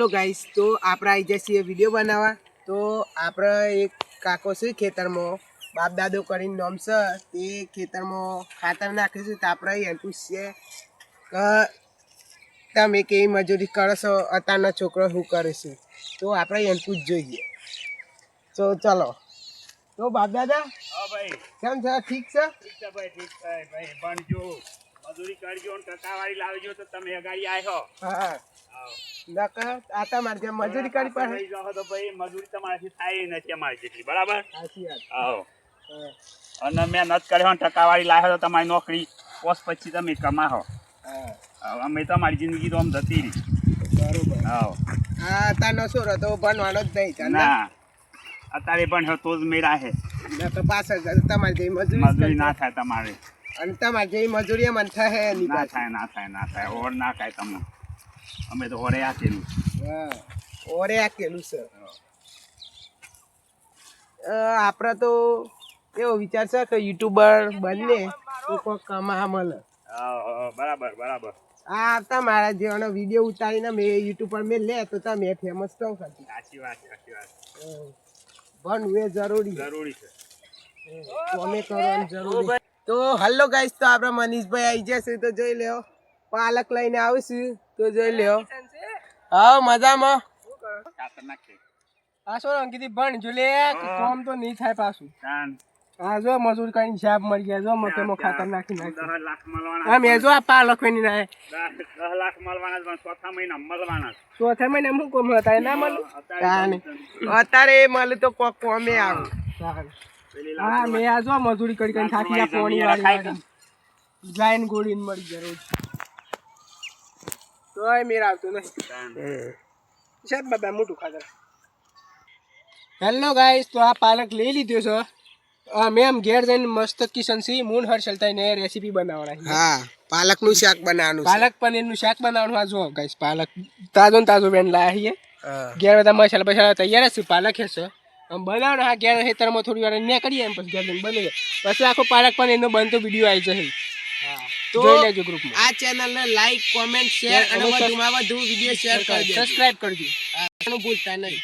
Hello guys, તો આપણે આવી જઈએ વિડીયો બનાવવા. તો આપણે એક કાકો છે ખેતરમાં, બાપ દાદો કરીને નામ છે, તે ખેતરમાં ખાતર નાખીશું. તો આપણે એને પૂછીએ કે તમે કેવી મજૂરી કરો છો, અત્યારના છોકરો શું કરે છે. તો આપણે એને પૂછ જોઈએ. તો ચલો. તો બાપ દાદા, હા ભાઈ, કેમ છે? ઠીક છે? ઠીક છે ભાઈ, ઠીક છે ભાઈ. ભણજો, મજૂરી કરજો ને ટકાવારી લાવજો તો તમે અગાડી આવ્યો. હા, નકર આ તમારે જેમ મજૂરી કરી પડે. લઈ જાઓ તો ભાઈ મજૂરી તમારાથી થાય નથી અમારી જેટલી, બરાબર? સાચી વાત. આવો. અને મેં નત કર્યો ને ટકાવારી લાવ્યો તો તમારી નોકરી પોસ પછી તમે કમાહો. અમે તમારી જિંદગી તો આમ જતી રહી. બરોબર. આવો. હા, તાનો શું હતો ભણવાનો જ નહીં. ના, અત્યારે પણ તો જ મેરા હે. તો પાછળ તમારે જેવી મજૂરી ના થાય તમારે. અને તમારે જેવી મજૂરી એમાં થાય નહીં. ના થાય, ના થાય, ના થાય. ઓર ના થાય તમને. અમે તો ઓરે આપેલું. હા, ઓરે આકેલું છે. આપણે તો એવો વિચાર છે કે યુટ્યુબર બનીને તો કોઈ કમા મળે. બરાબર, બરાબર. આ તમારા જેવાનો વિડીયો ઉતારીને મેં યુટ્યુબ પર મેં લે તો તમે ફેમસ થો. સાચી વાત, સાચી વાત. ભણવું એ જરૂરી જરૂરી છે. કોમે કરવાનું જરૂરી. તો હલો ગાઈસ, તો આપણે મનીષભાઈ આવી જશે તો જોઈ લ્યો. પાલક લઈને આવશું તો જોઈ લ્યો. હા, મજામાં. ખાતર નાખે. આ શું અંકિત ભણ જો લે, કોમ તો નહીં થાય પાછું. ચાન હા, જો મજૂર કરીને હિસાબ મળી ગયા. જો મકેમાં ખાતર નાખી 10 નાખી. લાખ મળવાના. હા, મેં જો આ પાલક વેની ના 10 લાખ મળવાના પણ ચોથા મહિના મળવાના. ચોથા મહિને અમુક કોમ હતા ના મળે. અત્યારે મળે તો કોક કોમે આવે. હા, મેં આ જો મજૂરી કરી થાકી ગયા. પોણી વાળી લાઈન ગોળીને મળી ગયા રોજ. તોય મેર આવતું નહીં. સાહેબ બાબા મોટું ખાતર. હેલો ગાઈસ, તો આ પાલક લઈ લીધો છે. મેમ ઘેર જઈને મસ્ત કિશન સિંહ મૂન હર્ષલતાઈને રેસીપી બનાવવાની. હા, પાલકનું શાક બનાવવાનું. પાલક પનીરનું શાક બનાવવાનું. આ જો ગાઈસ, પાલક તાજો ને તાજો બેન લાયા છીએ. ઘેર બધા મસાલા બસાલા તૈયાર છે. પાલક છે બનાવવાનું. હા, ઘેર ખેતરમાં થોડી વાર ને કરીએ એમ પછી ઘેર જઈને બની જાય. પછી આખો પાલક પનીરનો બનતો વિડીયો આવી જશે. તો જોઈ લેજો ગ્રુપમાં. આ ચેનલને લાઈક, કોમેન્ટ, શેર અને વધુમાં વધુ વિડીયો શેર કરજો. સબસ્ક્રાઇબ કરજો. ભૂલતા નહીં.